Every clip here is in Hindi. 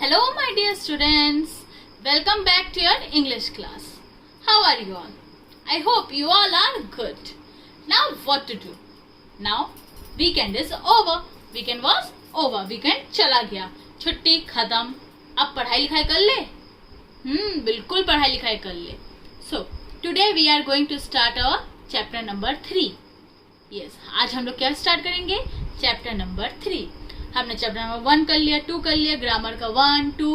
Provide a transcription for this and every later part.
Hello my dear students, welcome back to your English class. How are you all? I hope you all are good. Now what to do? Now weekend is over. Weekend was over. Weekend चला गया. छुट्टी खत्म. अब पढ़ाई लिखाई कर ले. बिल्कुल पढ़ाई लिखाई कर ले. So today we are going to start our chapter number 3. Yes, आज हम लोग क्या स्टार्ट करेंगे? Chapter number 3. हमने चैप्टर नंबर 1 कर लिया, 2 कर लिया, ग्रामर का 1, 2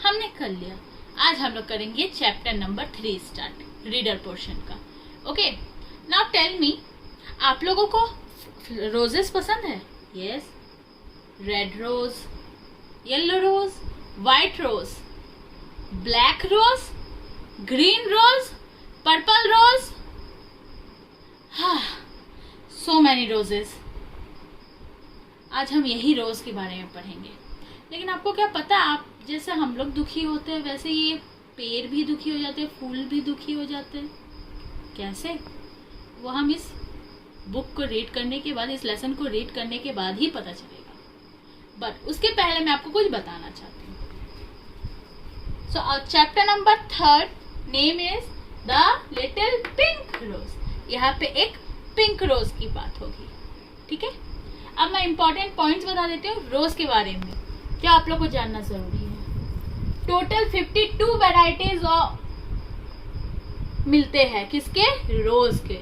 हमने कर लिया. आज हम लोग करेंगे chapter number 3 start, reader portion का. ओके, नाउ टेल मी, आप लोगों को रोजेस पसंद है? यस, रेड रोज, येलो रोज, व्हाइट रोज, ब्लैक रोज, ग्रीन रोज, पर्पल रोज, हाँ, सो मैनी रोजेस. आज हम यही रोज के बारे में पढ़ेंगे. लेकिन आपको क्या पता, आप जैसे हम लोग दुखी होते हैं वैसे ये पेड़ भी दुखी हो जाते हैं, फूल भी दुखी हो जाते हैं. कैसे? वो हम इस बुक को रीड करने के बाद, इस लेसन को रीड करने के बाद ही पता चलेगा. बट उसके पहले मैं आपको कुछ बताना चाहती हूँ. So chapter number 3 name is the little pink rose. यहाँ पे एक पिंक रोज की बात होगी. ठीक है, अब मैं इंपॉर्टेंट पॉइंट्स बता देती हूँ रोज के बारे में, क्या आप लोग को जानना जरूरी है. टोटल 52 वेराइटीज मिलते हैं. किसके? रोज के.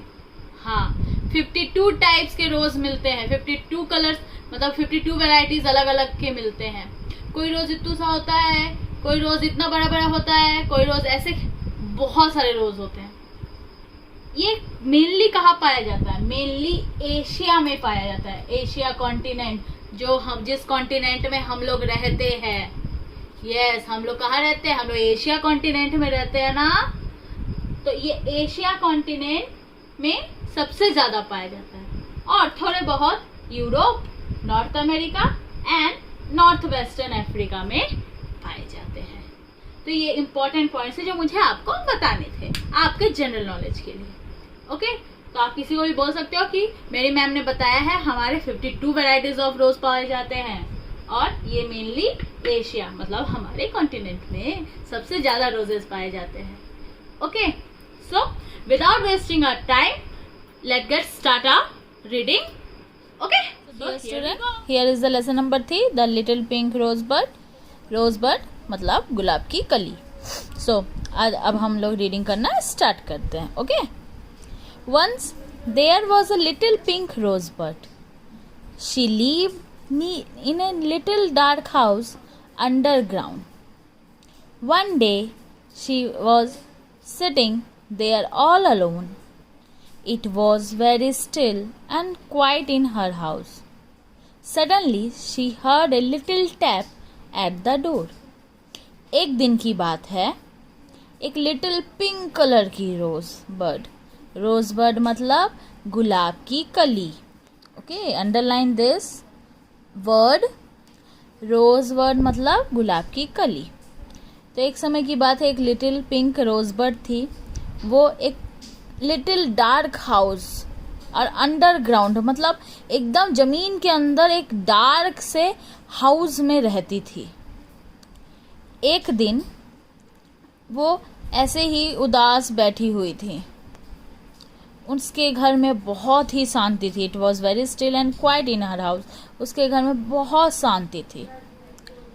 हाँ, 52 टाइप्स के रोज मिलते हैं. 52 कलर्स मतलब 52 वेराइटीज अलग अलग के मिलते हैं. कोई रोज इतना सा होता है, कोई रोज इतना बड़ा बड़ा होता है, कोई रोज ऐसे, बहुत सारे रोज होते हैं. ये मेनली कहाँ पाया जाता है? मेनली एशिया में पाया जाता है. एशिया कॉन्टिनेंट, जो हम जिस कॉन्टिनेंट में हम लोग रहते हैं. यस, हम लोग कहाँ रहते हैं? हम लोग एशिया कॉन्टिनेंट में रहते हैं ना. तो ये एशिया कॉन्टिनेंट में सबसे ज्यादा पाया जाता है. और थोड़े बहुत Europe, north America and north western Africa में पाए जाते हैं. तो ये इंपॉर्टेंट पॉइंट्स है जो मुझे आपको बताने थे आपके जनरल नॉलेज के लिए. ओके, तो आप किसी को भी बोल सकते हो कि मेरी मैम ने बताया है हमारे 52 वेराइटीज ऑफ रोज पाए जाते हैं और ये मेनली एशिया मतलब हमारे कॉन्टिनेंट में सबसे ज्यादा रोजेस पाए जाते हैं. Okay, so without wasting our time, let get start our reading. Okay, here is the lesson number 3, the little pink rose bird. Rose bird मतलब गुलाब की कली. सो आज अब हम लोग रीडिंग करना स्टार्ट करते हैं. Okay, Once there was a little pink rosebud. She lived in a little dark house underground. One day she was sitting there all alone. It was very still and quiet in her house. Suddenly she heard a little tap at the door. एक दिन की बात है, एक लिटिल पिंक कलर की रोज बर्ड. रोज बर्ड मतलब गुलाब की कली. Okay, underline this word. Rose bird मतलब गुलाब की कली. तो एक समय की बात है, एक लिटिल पिंक रोज बर्ड थी. वो एक लिटिल डार्क हाउस और अंडरग्राउंड मतलब एकदम जमीन के अंदर एक डार्क से हाउस में रहती थी. एक दिन वो ऐसे ही उदास बैठी हुई थी. उसके घर में बहुत ही शांति थी. It was very still and quite in her house. उसके घर में बहुत शांति थी.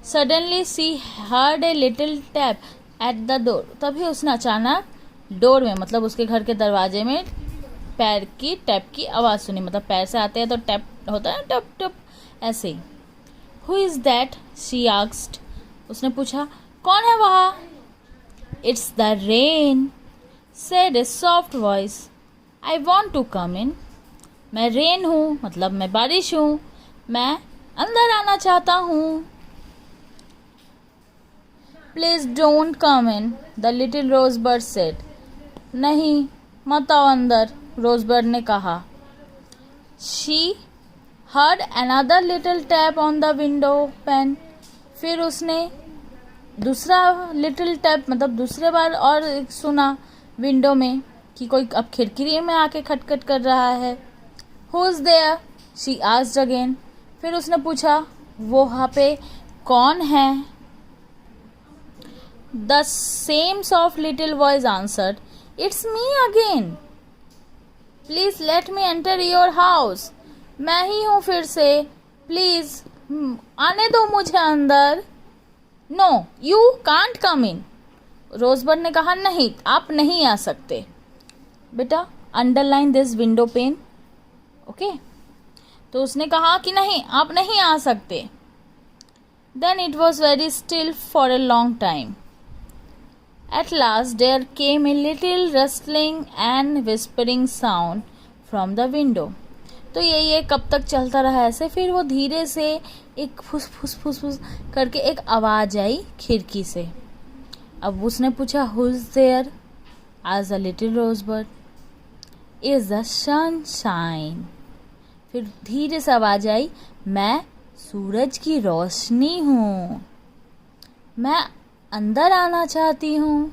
Suddenly she heard a little tap at the door. तभी उसने अचानक डोर में मतलब उसके घर के दरवाजे में पैर की टैप की आवाज़ सुनी. मतलब पैर से आते हैं तो टैप होता है, टप टप ऐसे ही. Who is that? She asked. उसने पूछा, कौन है वहाँ? It's the rain, said a soft voice. I want to come in. मैं रेन हूँ मतलब मैं बारिश हूँ, मैं अंदर आना चाहता हूँ. Please don't come in, the little rosebud said. नहीं, मत आओ अंदर, रोजबर्ड ने कहा. She heard another little tap on the window pane. फिर उसने दूसरा लिटिल टैप मतलब दूसरे बार और सुना विंडो में कि कोई अब खिड़की में आके खटखट कर रहा है. Who's there? She asked again. फिर उसने पूछा, वो वहाँ पे कौन है? The same soft little voice answered, "It's me again. Please let me enter your house." मैं ही हूँ फिर से, प्लीज आने दो मुझे अंदर. No, you can't come in. रोजबर्ड ने कहा, नहीं, आप नहीं आ सकते. बेटा underline this window pane. Okay, तो उसने कहा कि नहीं, आप नहीं आ सकते. Then it was very still for a long time. At last there came a little rustling and whispering sound from the window. तो ये कब तक चलता रहा ऐसे. फिर वो धीरे से एक फुस फुस फुस फुस करके एक आवाज़ आई खिड़की से. अब उसने पूछा, Who is there? Asked the little rosebud. Is the sunshine. फिर धीरे से आवाज़ आई, मैं सूरज की रोशनी हूँ, मैं अंदर आना चाहती हूँ.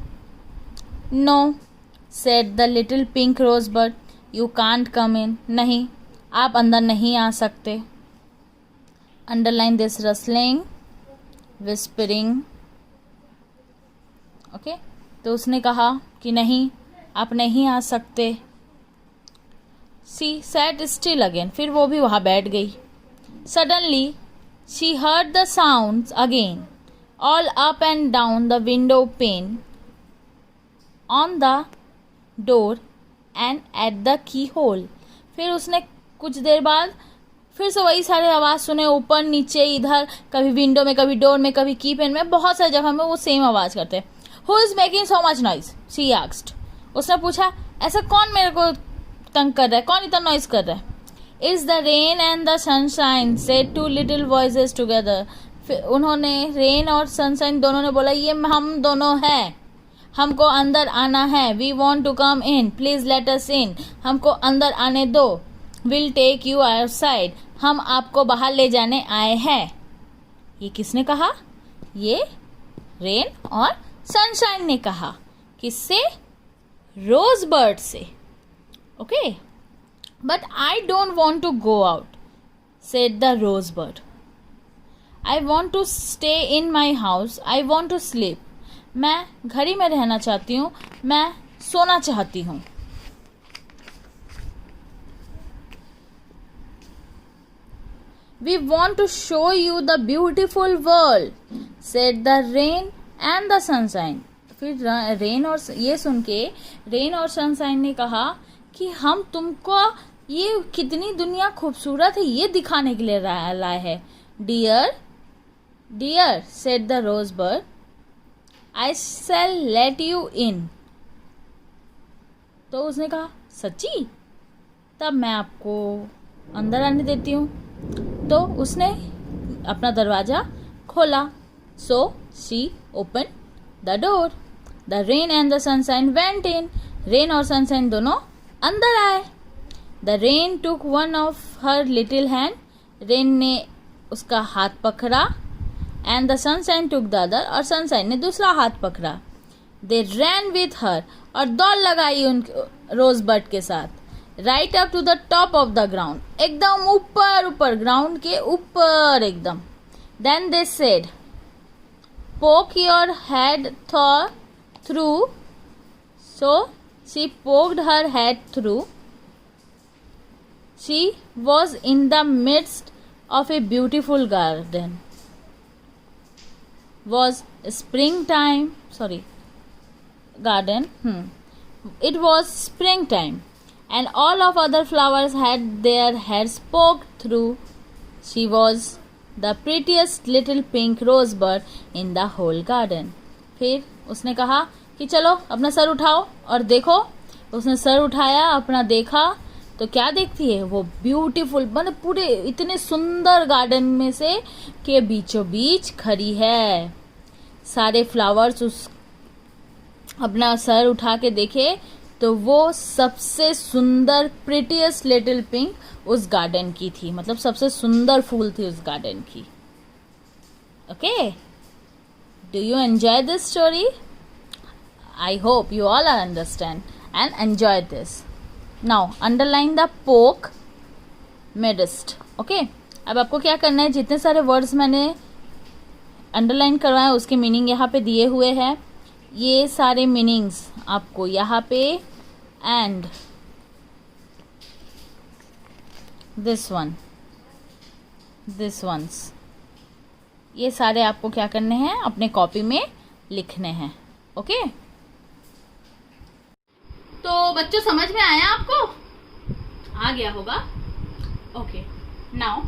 No, said the little pink rosebird, you can't come in. नहीं, आप अंदर नहीं आ सकते. Underline this rustling, whispering. Okay, तो उसने कहा कि नहीं, आप नहीं आ सकते. She sat still again. फिर वो भी वहाँ बैठ गई. Suddenly she heard the sounds again, all up and down the window pane, on the door and at the keyhole. फिर उसने कुछ देर बाद फिर से वही सारे आवाज़ सुने, ऊपर नीचे इधर, कभी विंडो में, कभी डोर में, कभी की पेन में, बहुत सारी जगह में वो सेम आवाज़ करते हैं. Who is making so much noise? She asked. उसने पूछा, ऐसा कौन मेरे को तंग कर रहा है, कौन इतना नॉइज कर रहा है. It's the rain and the sunshine, said two little voices together. फिर उन्होंने रेन और सनशाइन दोनों ने बोला, ये हम दोनों हैं, हमको अंदर आना है. We want to come in, please let us in. हमको अंदर आने दो. विल टेक यू आउटसाइड, हम आपको बाहर ले जाने आए हैं. ये किसने कहा? ये रेन और सनशाइन ने कहा. किससे? रोजबर्ड से. Okay, but I don't want to go out, said the rosebird. I want to stay in my house. I want to sleep. मैं घर ही में रहना चाहती हूँ, मैं सोना चाहती हूँ. We want to show you the beautiful world, said the rain and the sunshine. फिर रेन और ये सुन के रेन और सनशाइन ने कहा कि हम तुमको ये कितनी दुनिया खूबसूरत है ये दिखाने के लिए लाए हैं. Dear, said the rosebud, I shall let you in. तो उसने कहा, सच्ची? तब मैं आपको अंदर आने देती हूँ. तो उसने अपना दरवाज़ा खोला. So she opened the door. The rain and the sunshine went in. Rain और सनशाइन दोनों अंदर आए. The rain took one of her little hand. Rain ने उसका हाथ पकड़ा. And the sunshine took the other. और सनशाइन ने दूसरा हाथ पकड़ा. They ran with her. और दौड़ लगाई उन रोजबर्ड के साथ. Right up to the top of the ground. एकदम ऊपर ऊपर, ग्राउंड के ऊपर एकदम. Then they said, poke your head through. So she poked her head through. She was in the midst of a beautiful garden. Was springtime. It was springtime, and all of other flowers had their heads poked through. She was the prettiest little pink rosebud in the whole garden. फिर उसने कहा कि चलो अपना सर उठाओ और देखो. उसने सर उठाया, अपना देखा, तो क्या देखती है वो? ब्यूटीफुल, मतलब पूरे इतने सुंदर गार्डन में से के बीचों बीच खड़ी है. सारे फ्लावर्स उस अपना सर उठा के देखे तो वो सबसे सुंदर प्रिटीएस्ट लिटिल पिंक उस गार्डन की थी. मतलब सबसे सुंदर फूल थी उस गार्डन की. Okay, do you enjoy this story? I hope you all are understand and enjoy this. Now underline the पोक मेडिस्ट. ओके, अब आपको क्या करना है, जितने सारे वर्ड्स मैंने अंडरलाइन करवाए उसके मीनिंग यहाँ पे दिए हुए हैं. ये सारे मीनिंग्स आपको यहाँ पे एंड दिस वंस, ये सारे आपको क्या करने हैं, अपने कॉपी में लिखने हैं। ओके, तो बच्चों समझ में आया आपको? आ गया होगा। Okay, now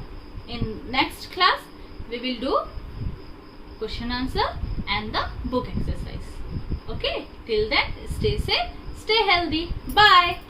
in next class we will do question answer and the book exercise. Okay, till then stay safe, stay healthy, bye.